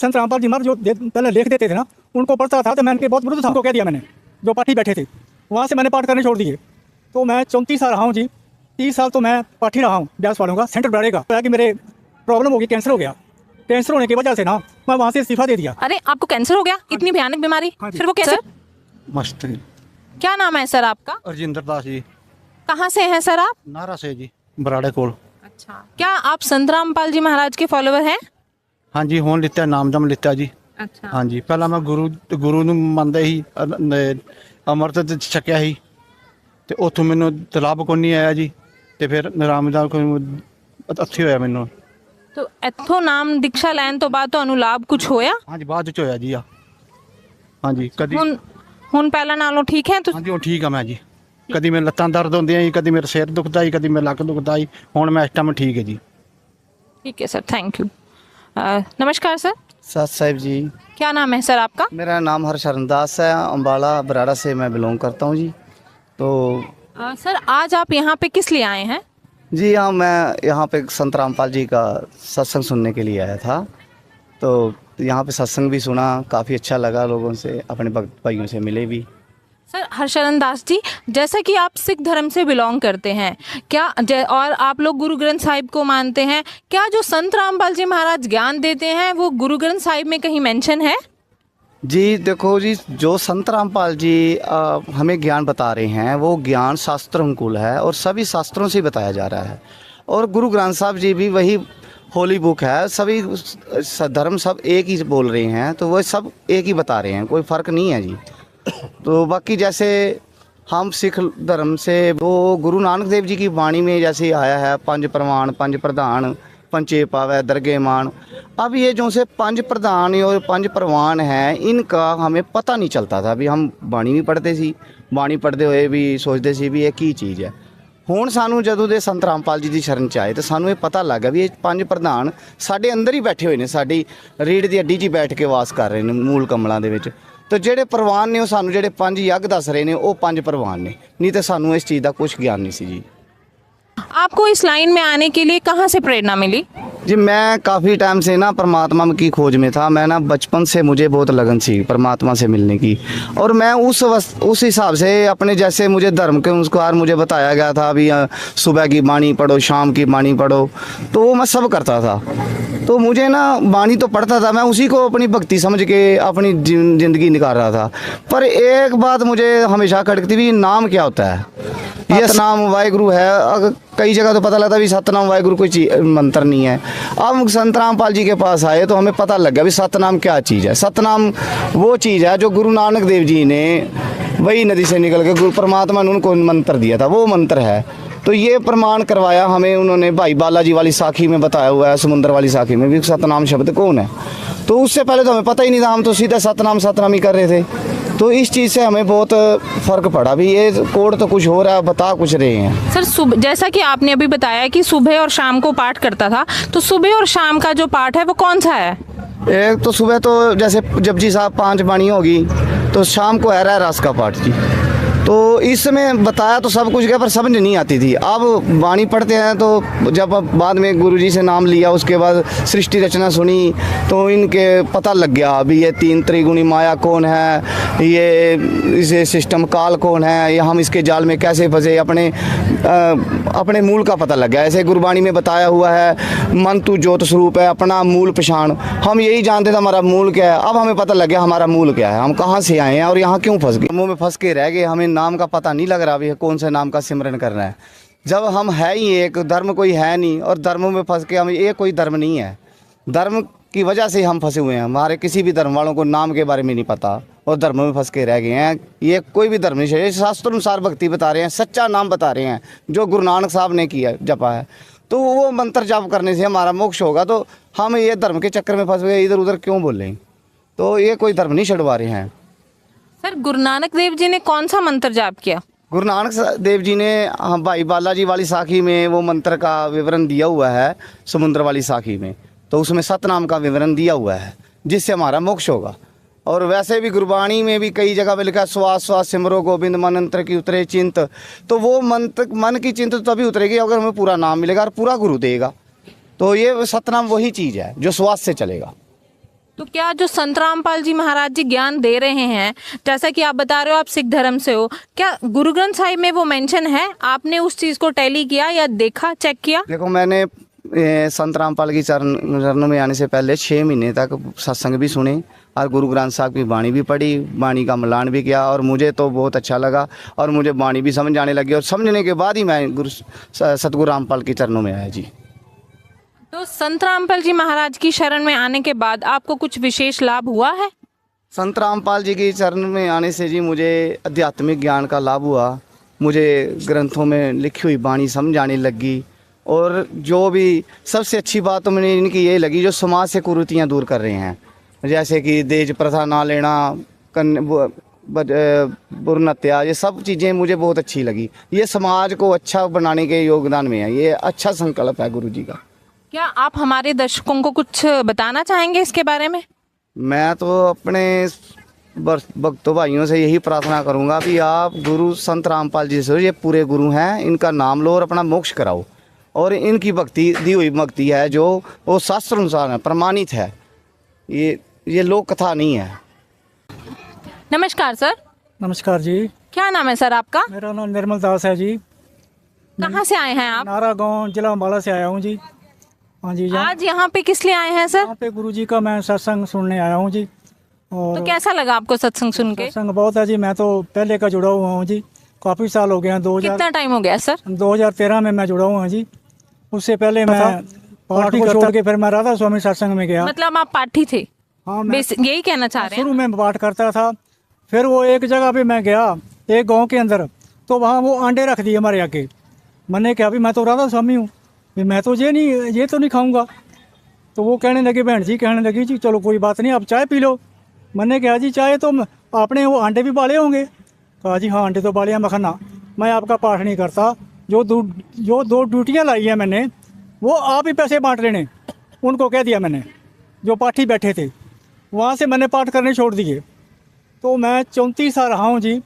संत रामपाल जी महाराज जो पहले लिख देते थे ना, उनको पढ़ता था तो मैं उनके बहुत विरुद्ध था। उनको कह दिया मैंने, जो पाठी बैठे थे वहाँ से मैंने पाठ करने छोड़ दिए। तो मैं 34 साल रहा हूँ जी, 30 साल तो मैं पाठी रहा हूँ ब्यास वालों का, सेंटर बढ़ाने का। कि मेरे प्रॉब्लम होगी, कैंसर हो गया। कैंसर होने की वजह से ना मैं वहाँ से इस्तीफा दे दिया। अरे आपको कैंसर हो गया? इतनी भयानक बीमारी? फिर वो कैसे? मस्त। क्या नाम है सर आपका? रजिंदर दास जी। कहाँ से हैं सर आप? नारा से जी, बराड़े कोल। अच्छा, क्या आप संत रामपाल जी महाराज के फॉलोवर हैं? हाँ जी, हुण लिता नामदम लिता जी। अच्छा। हाँ जी, पहला मैं गुरु ਨੂੰ ਮੰਨਦਾ ਸੀ, ਅੰਮ੍ਰਿਤ ਛਕਿਆ ਸੀ ਤੇ ਉੱਥੋਂ ਮੈਨੂੰ ਤਲਾਬ ਕੋਈ ਨਹੀਂ ਆਇਆ ਜੀ, ਤੇ ਫਿਰ ਨਾਮਦਾਨ ਕੋਈ ਅੱਛੀ ਹੋਇਆ ਮੈਨੂੰ। तो ਇੱਥੋਂ ਨਾਮ ਦੀਕਸ਼ਾ ਲੈਣ ਤੋਂ ਬਾਅਦ ਤੁਹਾਨੂੰ ਲਾਭ ਕੁਝ ਹੋਇਆ? हाँ जी, ਬਾਅਦ ਚ ਹੋਇਆ ਜੀ ਆ। हाँ जी, कदी ਹੁਣ ਪਹਿਲਾਂ ਨਾਲੋਂ ਠੀਕ ਹੈ ਤੁਸੀਂ? हाँ जी, ਹੁਣ ਠੀਕ ਆ ਮੈਂ ਜੀ। ਕਦੀ ਮੇਰੇ ਲੱਤਾਂ ਦਰਦ ਹੁੰਦੀਆਂ ਜੀ, ਕਦੀ ਮੇਰਾ ਸਿਰ ਦੁਖਦਾ ਜੀ, ਕਦੀ ਮੇਰਾ ਲੱਕ ਦੁਖਦਾ ਜੀ। ਹੁਣ ਮੈਂ ਇਸ ਟਾਈਮ ਠੀਕ ਹੈ ਜੀ। ठीक है सर, थैंक यू। नमस्कार सर, सत साहिब जी। क्या नाम है सर आपका? मेरा नाम हरशरण दास है, अम्बाला बराड़ा से मैं बिलोंग करता हूँ जी। तो सर आज आप यहाँ पे किस लिए आए हैं? जी हाँ, मैं यहाँ पे संत रामपाल जी का सत्संग सुनने के लिए आया था। तो यहाँ पे सत्संग भी सुना, काफ़ी अच्छा लगा, लोगों से, अपने भक्त भाइयों से मिले भी। सर हरशरण दास जी, जैसा कि आप सिख धर्म से बिलोंग करते हैं, क्या और आप लोग गुरु ग्रंथ साहिब को मानते हैं, क्या जो संत रामपाल जी महाराज ज्ञान देते हैं वो गुरु ग्रंथ साहिब में कहीं मेंशन है? जी देखो जी, जो संत रामपाल जी हमें ज्ञान बता रहे हैं वो ज्ञान शास्त्र अनुकूल है और सभी शास्त्रों से बताया जा रहा है। और गुरु ग्रंथ साहब जी भी वही होली बुक है, सभी धर्म सब एक ही बोल रहे हैं, तो वो सब एक ही बता रहे हैं, कोई फ़र्क नहीं है जी। तो बाकी जैसे हम सिख धर्म से वो गुरु नानक देव जी की वाणी में जैसे आया है, पंज प्रमाण पंज प्रधान पंचे पावै दरगे मान। अब ये जो से पंज प्रधान और पंज प्रवान हैं, इनका हमें पता नहीं चलता था। अभी हम बाणी भी पढ़ते सी, बाणी पढ़ते हुए भी सोचते सी भी एक ही चीज़ है। ਹੁਣ ਸਾਨੂੰ ਜਦੋਂ ਦੇ ਸੰਤ ਰਾਮਪਾਲ ਜੀ ਦੀ ਸ਼ਰਨ ਚ ਆਏ ਤਾਂ ਸਾਨੂੰ ਇਹ ਪਤਾ ਲੱਗਾ ਵੀ ਇਹ ਪੰਜ ਪ੍ਰਧਾਨ ਸਾਡੇ ਅੰਦਰ ਹੀ ਬੈਠੇ ਹੋਏ ਨੇ, ਸਾਡੀ ਰੀੜ ਦੀ ਹੱਡੀ 'ਚ ਬੈਠ ਕੇ ਵਾਸ ਕਰ ਰਹੇ ਨੇ ਮੂਲ ਕਮਲਾਂ ਦੇ ਵਿੱਚ। तो ਜਿਹੜੇ ਪ੍ਰਵਾਨ ਨੇ ਉਹ ਸਾਨੂੰ ਜਿਹੜੇ ਪੰਜ ਯੱਗ ਦੱਸ ਰਹੇ ਨੇ ਉਹ ਪੰਜ ਪ੍ਰਵਾਨ ਨੇ, ਨਹੀਂ ਤਾਂ ਸਾਨੂੰ ਇਸ ਚੀਜ਼ ਦਾ ਕੁਝ ਗਿਆਨ ਨਹੀਂ ਸੀ ਜੀ। आपको इस लाइन में आने के लिए कहाँ से प्रेरणा मिली? जी मैं काफ़ी टाइम से ना परमात्मा की खोज में था। मैं ना बचपन से मुझे बहुत लगन सी परमात्मा से मिलने की, और मैं उस हिसाब से अपने जैसे मुझे धर्म के अनुसार मुझे बताया गया था अभी सुबह की बाणी पढ़ो, शाम की बाणी पढ़ो, तो वो मैं सब करता था। तो मुझे ना बाणी तो पढ़ता था, मैं उसी को अपनी भक्ति समझ के अपनी ज़िंदगी निकाल रहा था। पर एक बात मुझे हमेशा खटकती भी, नाम क्या होता है? ये सतनाम वाहिगुरु है। अगर कई जगह तो पता लगता भी सतनाम वाहिगुरु कोई मंत्र नहीं है। अब संत रामपाल जी के पास आए तो हमें पता लग गया भी सतनाम क्या चीज़ है। सतनाम वो चीज़ है जो गुरु नानक देव जी ने वही नदी से निकल के गुरु परमात्मा ने उनको मंत्र दिया था, वो मंत्र है। तो ये प्रमाण करवाया हमें उन्होंने, भाई बालाजी वाली साखी में बताया हुआ है, समुद्र वाली साखी में भी सतनाम शब्द कौन है। तो उससे पहले तो हमें पता ही नहीं था, हम तो सीधा सतनाम सतनाम ही कर रहे थे। तो इस चीज़ से हमें बहुत फ़र्क पड़ा भी ये कोड तो कुछ हो रहा है, बता कुछ रहे हैं। सर सुबह, जैसा कि आपने अभी बताया कि सुबह और शाम को पाठ करता था, तो सुबह और शाम का जो पाठ है वो कौन सा है? एक तो सुबह तो जैसे जपजी साहब 5 बाणी होगी, तो शाम को है रस का पाठ जी। तो इसमें बताया तो सब कुछ गया पर समझ नहीं आती थी। अब वाणी पढ़ते हैं तो जब बाद में गुरुजी से नाम लिया, उसके बाद सृष्टि रचना सुनी तो इनके पता लग गया अभी ये 3 त्रिगुणी माया कौन है, ये इसे सिस्टम काल कौन है, ये हम इसके जाल में कैसे फंसे, अपने मूल का पता लग गया। ऐसे गुरबाणी में बताया हुआ है मन तू ज्योत स्वरूप है, अपना मूल पहचान। हम यही जानते थे हमारा मूल क्या है, अब हमें पता लग गया हमारा मूल क्या है, हम कहाँ से आए हैं और यहाँ क्यों फंस गए। मुँह में फंस के रह गए, हमें नाम का पता नहीं लग रहा अभी कौन से नाम का सिमरन करना है, जब हम है ही एक, धर्म कोई है नहीं और धर्मों में फंस के हम, ये कोई धर्म नहीं है। धर्म की वजह से हम फंसे हुए हैं, हमारे किसी भी धर्म वालों को नाम के बारे में नहीं पता और धर्मों में फंस के रह गए हैं। ये कोई भी धर्म नहीं चाहिए, शास्त्र अनुसार भक्ति बता रहे हैं, सच्चा नाम बता रहे हैं जो गुरु नानक साहब ने किया जपा है। तो वो मंत्र जाप करने से हमारा मोक्ष होगा, तो हम ये धर्म के चक्कर में फंस गए, इधर उधर क्यों बोलें। तो ये कोई धर्म नहीं छुड़वा रहे हैं। सर गुरु नानक देव जी ने कौन सा मंत्र जाप किया? गुरु नानक देव जी ने भाई बालाजी वाली साखी में वो मंत्र का विवरण दिया हुआ है, समुद्र वाली साखी में, तो उसमें सतनाम का विवरण दिया हुआ है जिससे हमारा मोक्ष होगा। और वैसे भी गुरबाणी में भी कई जगह पे लिखा है श्वास श्वास सिमरो गोविंद मन अंतर की उतरे चिंत। तो वो मंत्र मन की चिंत तो तभी उतरेगी अगर हमें पूरा नाम मिलेगा और पूरा गुरु देगा। तो ये सतनाम वही चीज़ है जो श्वास से चलेगा। तो क्या जो संत रामपाल जी महाराज जी ज्ञान दे रहे हैं, जैसा कि आप बता रहे हो आप सिख धर्म से हो, क्या गुरु ग्रंथ साहिब में वो मेंशन है? आपने उस चीज़ को टैली किया या देखा, चेक किया? देखो, मैंने संत रामपाल की चरणों में आने से पहले 6 महीने तक सत्संग भी सुने और गुरु ग्रंथ साहब की वाणी भी पढ़ी, वाणी का मिलान भी किया और मुझे तो बहुत अच्छा लगा और मुझे वाणी भी समझ आने लगी और समझने के बाद ही मैं सतगुरु रामपाल के चरणों में आया जी। तो संत रामपाल जी महाराज की शरण में आने के बाद आपको कुछ विशेष लाभ हुआ है? संत रामपाल जी की चरण में आने से जी मुझे आध्यात्मिक ज्ञान का लाभ हुआ, मुझे ग्रंथों में लिखी हुई वाणी समझ आने लगी और जो भी सबसे अच्छी बात तो मैंने इनकी ये लगी, जो समाज से कुरीतियाँ दूर कर रहे हैं, जैसे कि दहेज प्रथा ना लेना, भ्रूण हत्या, ये सब चीज़ें मुझे बहुत अच्छी लगी। ये समाज को अच्छा बनाने के योगदान में है, ये अच्छा संकल्प है गुरु जी का। क्या आप हमारे दर्शकों को कुछ बताना चाहेंगे इसके बारे में? मैं तो अपने भक्तों भाइयों से यही प्रार्थना करूंगा कि आप गुरु संत रामपाल जी से, ये पूरे गुरु हैं, इनका नाम लो और अपना मोक्ष कराओ और इनकी भक्ति दी हुई भक्ति है जो वो शास्त्र अनुसार है, प्रमाणित है, ये लोक कथा नहीं है। नमस्कार सर। नमस्कार जी। क्या नाम है सर आपका? मेरा नाम निर्मल दास है जी। कहाँ से आए हैं आप? नारा गांव, जिला अम्बाला से आया हूँ जी। हाँ जी। आज यहाँ पे किस लिए आए हैं सर? यहाँ पे गुरुजी का मैं सत्संग सुनने आया हूँ जी। और तो कैसा लगा आपको सत्संग सुन के? सत्संग बहुत है जी, मैं तो पहले का जुड़ा हुआ हूँ जी, काफ़ी साल हो गए हैं। कितना टाइम हो गया सर? 2013 में मैं जुड़ा हुआ हूँ जी। उससे पहले मैं पाठ को छोड़ के फिर मैं राधा स्वामी सत्संग में गया। मतलब आप पाठी थे? हाँ, मैं यही कहना चाह रहे हैं? शुरू में पाठ करता था, फिर वो एक जगह पे मैं गया, एक गांव के अंदर, तो वहाँ वो अंडे रख दिए हमारे आके। मैंने कहा, अभी मैं तो राधा स्वामी हूँ, मैं तो ये तो नहीं खाऊंगा। तो वो कहने लगे, बहन जी कहने लगी जी, चलो कोई बात नहीं, आप चाय पी लो। मैंने कहा जी चाय तो आपने वो अंडे भी बाले होंगे? कहा जी हाँ, अंडे तो बाले हैं। मैं खाना, मैं आपका पाठ नहीं करता, जो 2 ड्यूटियाँ लाई हैं मैंने, वो आप ही पैसे बांट लेने, उनको कह दिया मैंने। जो पाठी बैठे थे वहाँ से मैंने पाठ करने छोड़ दिए। तो मैं 34 साल रहा हूँ जी।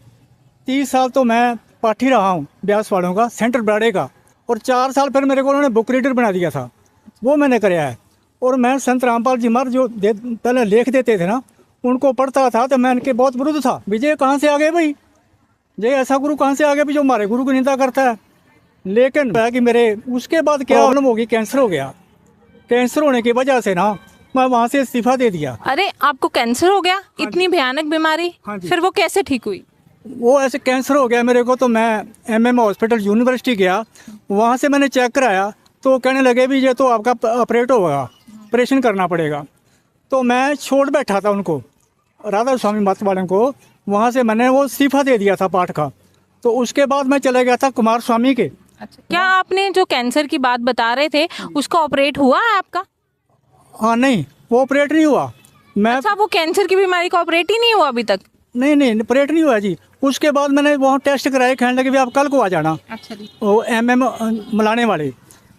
30 साल तो मैं पाठी रहा हूँ ब्यास वालों का, सेंटर ब्राडे का, और 4 साल फिर मेरे को उन्होंने बुक रीडर बना दिया था, वो मैंने कराया है। और मैं संत रामपाल जी महाराज जो पहले लेख देते थे ना, उनको पढ़ता था तो मैं इनके बहुत विरुद्ध था। विजय कहाँ से आ गए भाई, ये ऐसा गुरु कहाँ से आ गया भी जो हमारे गुरु की निंदा करता है। लेकिन कि मेरे उसके बाद क्या प्रॉब्लम होगी, कैंसर हो गया। कैंसर होने की वजह से ना मैं वहाँ से इस्तीफा दे दिया। अरे आपको कैंसर हो गया? इतनी भयानक बीमारी? हाँ जी। फिर वो कैसे ठीक हुई? वो ऐसे कैंसर हो गया मेरे को, तो मैं MM हॉस्पिटल यूनिवर्सिटी गया, वहाँ से मैंने चेक कराया, तो कहने लगे भी ये तो आपका ऑपरेट होगा, ऑपरेशन करना पड़ेगा। तो मैं छोड़ बैठा था उनको, राधा स्वामी मत वाले को, वहाँ से मैंने वो इस्तीफा दे दिया था पाठ का। तो उसके बाद मैं चला गया था कुमार स्वामी के। अच्छा, क्या आपने जो कैंसर की बात बता रहे थे उसका ऑपरेट हुआ है आपका? हाँ नहीं, वो ऑपरेट नहीं हुआ। मैं अच्छा, वो कैंसर की बीमारी का ऑपरेट ही नहीं हुआ अभी तक? नहीं ऑपरेट नहीं हुआ जी। उसके बाद मैंने वहाँ टेस्ट कराए, कहने लगे भी आप कल को आ जाना। अच्छा जी। वो MM मिलाने वाले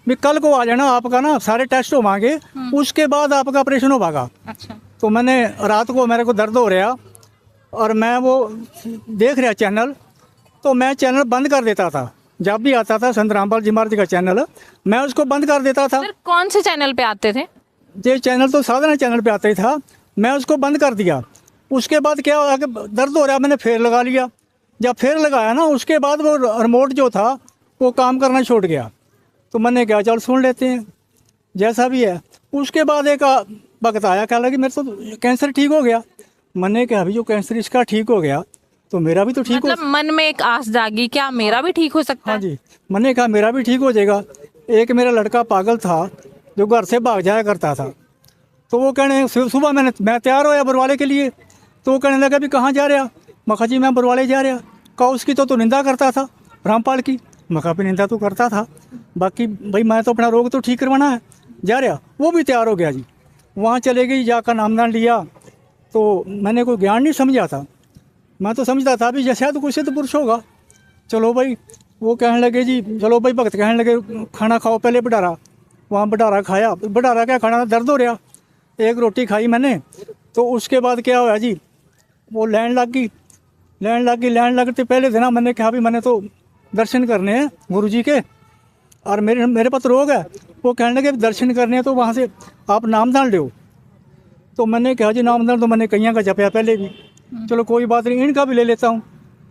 भी कल को आ जाना, आपका ना सारे टेस्ट होवांगे, उसके बाद आपका ऑपरेशन होगा। अच्छा। तो मैंने रात को, मेरे को दर्द हो रहा और मैं वो देख रहा चैनल, तो मैं चैनल बंद कर देता था। जब भी आता था संत रामपाल जी महाराज का चैनल, मैं उसको बंद कर देता था। सर कौन से चैनल पे आते थे? ये चैनल तो साधारण चैनल पे आता ही था, मैं उसको बंद कर दिया। उसके बाद क्या हुआ कि दर्द हो रहा, मैंने फेर लगा लिया। जब फेर लगाया ना, उसके बाद वो रिमोट जो था वो काम करना छोड़ गया। तो मैंने कहा चल सुन लेते हैं जैसा भी है। उसके बाद एक वक्त आया, कह लगा कि मेरे तो कैंसर ठीक हो गया। मैंने कहा अभी जो कैंसर इसका ठीक हो गया तो मेरा भी तो ठीक मतलब मन में एक आस जागी, क्या मेरा भी ठीक हो सकता हाँ है? जी, मैंने कहा मेरा भी ठीक हो जाएगा। एक मेरा लड़का पागल था जो घर से भाग जाया करता था, तो वो कहने सुबह मैं तैयार होया बरवाले के लिए, तो वो कहने लगा भी कहाँ जा रहा? मैं कहा जी मैं बरवाले जा रहा। कहा उसकी तो निंदा करता था रामपाल की। मैं कहा भी निंदा तो करता था, बाकी भाई मैं तो अपना रोग तो ठीक करवाना है, जा रहा। वो भी तैयार हो गया जी, वहाँ चले गई, जाकर नामदान लिया। तो मैंने कोई ज्ञान नहीं समझा था, मैं तो समझता था भी जैसे तो कोई सिद्ध पुरुष होगा। चलो भाई, वो कहने लगे जी चलो भाई, भक्त कहने लगे खाना खाओ पहले भंडारा। वहाँ भंडारा खाया, भंडारा क्या खाना, दर्द हो रहा। एक रोटी खाई मैंने, तो उसके बाद क्या हुआ जी, वो लाइन लगते पहले दिन मैंने कहा भी मैंने तो दर्शन करने हैं गुरुजी के, और मेरे पास रोग है। वो कहने लगे दर्शन करने हैं तो वहाँ से आप नामदान लो। तो मैंने कहा जी नामदान तो मैंने कईयाँ का जपया पहले भी, चलो कोई बात नहीं, इनका भी ले लेता हूँ।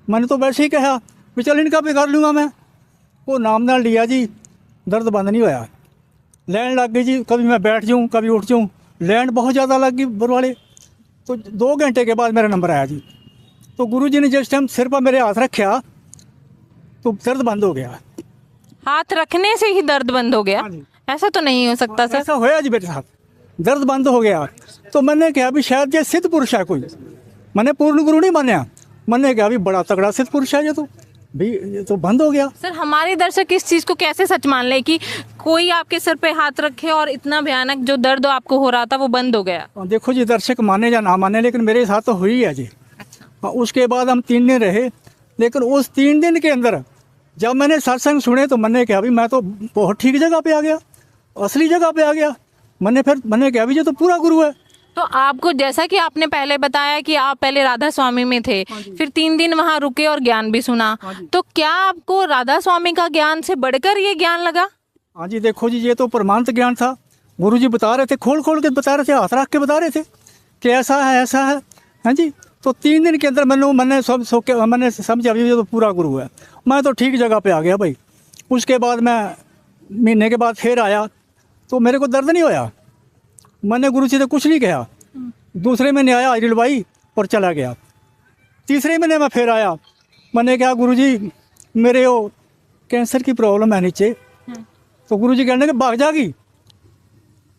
मैंने तो वैसे ही कहा भी चल इनका भी कर लूँगा मैं। वो नामदान लिया जी, दर्द बंद नहीं होया, लैंड लग गई जी, कभी मैं बैठ जाऊँ कभी उठ जाऊँ, लैंड बहुत ज़्यादा लग गई बरवाले। तो 2 घंटे के बाद मेरा नंबर आया जी। तो गुरुजी ने जिस टाइम सिर पर मेरे हाथ रखा तो दर्द बंद हो गया। हाथ रखने से ही दर्द बंद हो गया? हाँ जी। ऐसा तो नहीं हो सकता सर। ऐसा होया जी मेरे साथ, दर्द बंद हो गया। तो मैंने कहा भी शायद ये सिद्ध पुरुष है कोई, मैंने पूर्ण गुरु नहीं माना, मैंने कहा भी बड़ा तगड़ा सिद्ध पुरुष है ये तो भी, ये तो बंद हो गया। सर हमारे दर्शक इस चीज को कैसे सच मान ले कि कोई आपके सर पे हाथ रखे और इतना भयानक जो दर्द आपको हो रहा था वो बंद हो गया? और देखो जी, दर्शक माने या ना माने, लेकिन मेरे साथ तो हुई है जी। अच्छा। उसके बाद हम 3 दिन रहे, लेकिन उस 3 दिन के अंदर जब मैंने सत्संग सुने तो मैंने कहा भी मैं तो बहुत ठीक जगह पे आ गया, असली जगह पे आ गया। मैंने कहा भी ये तो पूरा गुरु है। तो आपको, जैसा कि आपने पहले बताया कि आप पहले राधा स्वामी में थे, फिर 3 दिन वहां रुके और ज्ञान भी सुना, तो क्या आपको राधा स्वामी का ज्ञान से बढ़कर ये ज्ञान लगा? हाँ जी, देखो जी, ये तो प्रमाणित ज्ञान था। गुरु जी बता रहे थे, खोल खोल के बता रहे थे, हाथ रख के बता रहे थे कि ऐसा है ऐसा है। हाँ जी, तो 3 दिन के अंदर मैंने समझा भी ये तो पूरा गुरु है। मैं तो ठीक जगह पे आ गया भाई। उसके बाद मैं महीने के बाद फिर आया तो मेरे को दर्द नहीं होया। मैंने गुरु जी से कुछ नहीं कहा। दूसरे महीने आया, हाजिरी लवाई और चला गया। तीसरे महीने में फिर आया, मैंने कहा गुरु जी मेरे वो कैंसर की प्रॉब्लम है नीचे। तो गुरु जी कहने के भाग जागी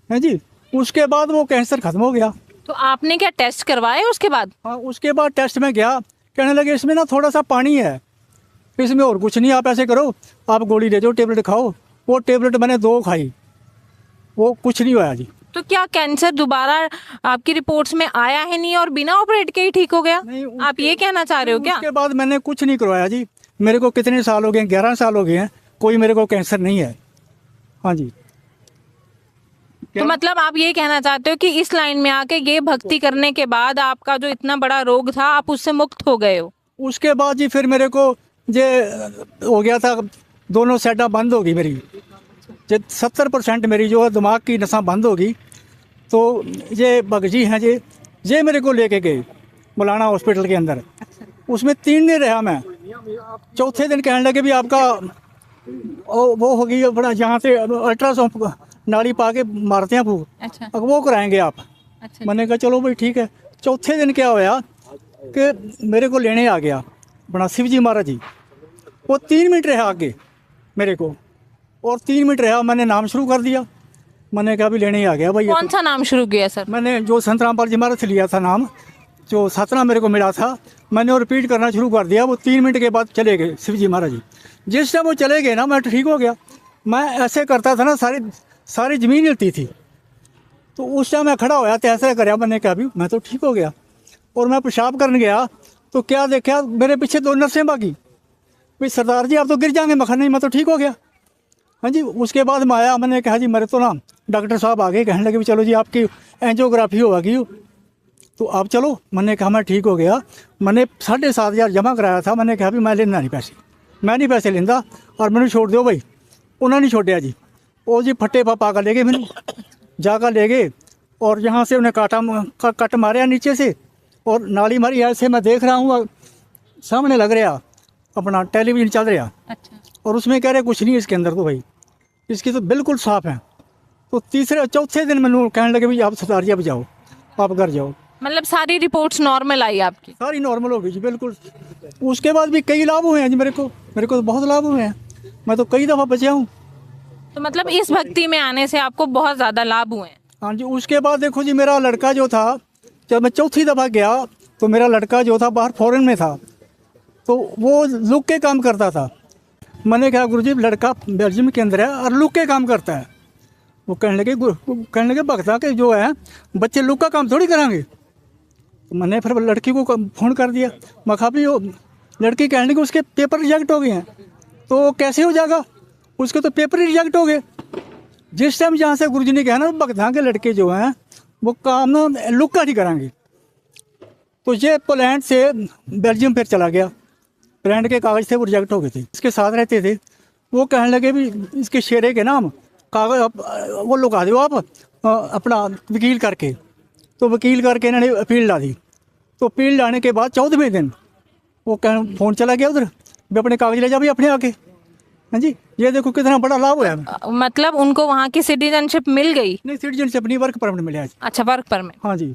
है जी। उसके बाद वो कैंसर खत्म हो गया। तो आपने क्या टेस्ट करवाए उसके बाद? हाँ, उसके बाद टेस्ट में गया, कहने लगे इसमें ना थोड़ा सा पानी है, इसमें और कुछ नहीं, आप ऐसे करो आप गोली ले जाओ, टेबलेट खाओ। वो टेबलेट मैंने 2 खाई, वो कुछ नहीं हुआ जी। तो क्या कैंसर दोबारा आपकी रिपोर्ट्स में आया है नहीं और बिना ऑपरेट के ही ठीक हो गया? नहीं, आप ये कहना चाह रहे हो क्या? उसके बाद मैंने कुछ नहीं करवाया जी। मेरे को कितने साल हो गए, 11 साल हो गए हैं, कोई मेरे को कैंसर नहीं है। हाँ जी। तो मतलब आप ये कहना चाहते हो कि इस लाइन में आके ये भक्ति करने के बाद आपका जो इतना बड़ा रोग था आप उससे मुक्त हो गए हो? उसके बाद जी फिर मेरे को ये हो गया था, दोनों साइडां बंद हो गई मेरी, जो 70% मेरी जो है दिमाग की नसां बंद हो गई। तो ये भगत जी हैं ये मेरे को लेके गए मौलाना हॉस्पिटल के अंदर। उसमें 3 दिन रहा मैं। चौथे दिन कहने लगे भी आपका वो हो गई बड़ा, यहाँ से अल्ट्रासाउंड नाड़ी पा के मारते हैं फूक, अच्छा। अब वो कराएंगे आप। अच्छा। मैंने कहा चलो भाई ठीक है। चौथे दिन क्या होया कि मेरे को लेने आ गया अपना शिव जी महाराज जी। वो 3 मिनट रहा आगे मेरे को, और 3 मिनट रहा, मैंने नाम शुरू कर दिया। मैंने कहा भी लेने ही आ गया भाई। कौन सा नाम शुरू किया सर? मैंने जो संत रामपाल जी महाराज से लिया था नाम, जो सतनाम मेरे को मिला था, मैंने वो रिपीट करना शुरू कर दिया। वो 3 मिनट के बाद चले गए शिव जी महाराज जी। जिस टाइम वो चले गए ना, मैं ठीक हो गया। मैं ऐसे करता था ना, सारी ज़मीन हिलती थी। तो उस टाइम मैं खड़ा होया तो ऐसा कराया, मैंने कहा भी मैं तो ठीक हो गया। और मैं पेशाब करने गया तो क्या देखा, मेरे पीछे 2 नर्सें भागी, भाई सरदार जी आप तो गिर जाएंगे। मैं कहा नहीं, मैं तो ठीक हो गया। हाँ जी। उसके बाद मैं आया, मैंने कहा जी मेरे तो ना डॉक्टर साहब आ गए, कहने लगे भी चलो जी आपकी एंजियोग्राफी होगी तो आप चलो। मैंने कहा मैं ठीक हो गया। मैंने 7,500 जमा कराया था। मैंने कहा भी मैं लेना नहीं पैसे, मैं नहीं पैसे लेंदा और मैंने छोड़ दो भाई। उन्होंने नहीं छोड़ा जी। वो जी फट्टे पा कर ले गए, मैंने जाकर ले गए और यहाँ से उन्हें कट मारे नीचे से और नाली मारी। ऐसे मैं देख रहा हूँ, सामने लग रहा अपना टेलीविज़न चल रहा। अच्छा। और उसमें कह रहे कुछ नहीं इसके अंदर, तो भाई इसकी तो बिल्कुल साफ है। तो चौथे दिन मैंने कहने लगे भाई आप सरदार जी अब जाओ, आप घर जाओ। मतलब सारी रिपोर्ट्स नॉर्मल आई आपकी? सारी नॉर्मल हो गई जी, बिल्कुल। उसके बाद भी कई लाभ हुए हैं जी मेरे को तो बहुत लाभ हुए हैं। मैं तो कई दफ़ा बचा हूँ। तो मतलब इस भक्ति में आने से आपको बहुत ज़्यादा लाभ हुए हैं? हाँ जी। उसके बाद देखो जी, मेरा लड़का जो था, जब मैं चौथी दफ़ा गया तो मेरा लड़का जो था बाहर फॉरेन में था, तो वो लुक के काम करता था। मैंने कहा गुरुजी लड़का बेल्जियम के अंदर है और लुक के काम करता है। वो कहने लगे भगता के जो है बच्चे लुक का काम थोड़ी कराएंगे। तो मैंने फिर लड़की को फ़ोन कर दिया। मैं कहा भी वो लड़की कहने लगी उसके पेपर रिजेक्ट हो गए हैं। तो कैसे हो जाएगा, उसके तो पेपर ही रिजेक्ट हो गए। जिस टाइम जहाँ से गुरुजी ने कहा ना भगता के लड़के जो हैं वो काम ना लुक का ही कराएंगे। तो ये पोलैंड से बेल्जियम फिर चला गया। पोलैंड के कागज़ थे वो रिजेक्ट हो गए थे। इसके साथ रहते थे, वो कहने लगे भी इसके शेरे के नाम कागज़ वो लुका दो आप अपना वकील करके। तो वकील करके इन्होंने अपील ला दी। तो अपील लाने के बाद 14वें दिन वो फ़ोन चला गया उधर भी अपने कागज ले जा भी अपने आके। हाँ जी, ये देखो कितना बड़ा लाभ हुआ है। मतलब उनको वहाँ की सिटीजनशिप मिल गई? नहीं, सिटीजनशिप नहीं, वर्क परमिट मिला है। अच्छा, वर्क परमिट। हाँ जी,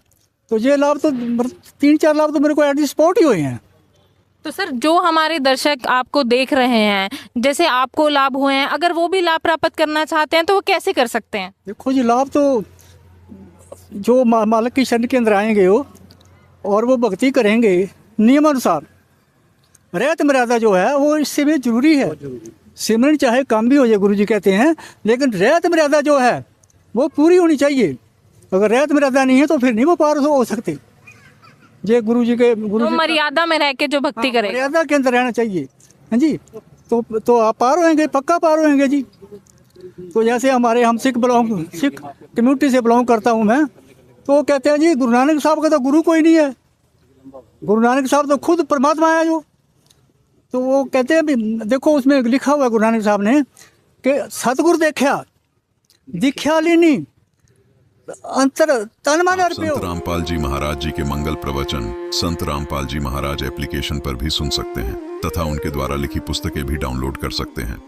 तो ये लाभ तो 3-4 लाभ तो मेरे को एट द स्पॉट ही हुए हैं। तो सर, जो हमारे दर्शक आपको देख रहे हैं, जैसे आपको लाभ हुए हैं, अगर वो भी लाभ प्राप्त करना चाहते हैं तो वो कैसे कर सकते हैं? देखो जी, लाभ तो जो मालिक की शरण के अंदर आएंगे वो और वो भक्ति करेंगे नियमानुसार, रहत मर्यादा जो है वो इससे भी जरूरी है। सिमरन चाहे कम भी हो जाए, गुरु जी कहते हैं, लेकिन रहत मर्यादा जो है वो पूरी होनी चाहिए। अगर रहत मर्यादा नहीं है तो फिर नहीं वो पार हो सकते। ये गुरु जी के तो मर्यादा में रह के जो भक्ति करेगा, मर्यादा के अंदर रहना चाहिए। हाँ जी, तो आप पार होएंगे, पक्का पार होएंगे जी। तो जैसे हम सिख कम्युनिटी से बिलोंग करता हूँ मैं, तो वो कहते हैं जी गुरु नानक साहब का तो गुरु कोई नहीं है, गुरु नानक साहब तो खुद परमात्मा है जो। तो वो कहते हैं भी देखो उसमें लिखा हुआ है गुरु नानक साहब ने कि सतगुरु देखा दीक्षा लेनी अंतर तन मन अर्पियो। संत रामपाल जी महाराज जी के मंगल प्रवचन संत रामपाल जी महाराज एप्लीकेशन पर भी सुन सकते हैं तथा उनके द्वारा लिखी पुस्तकें भी डाउनलोड कर सकते हैं।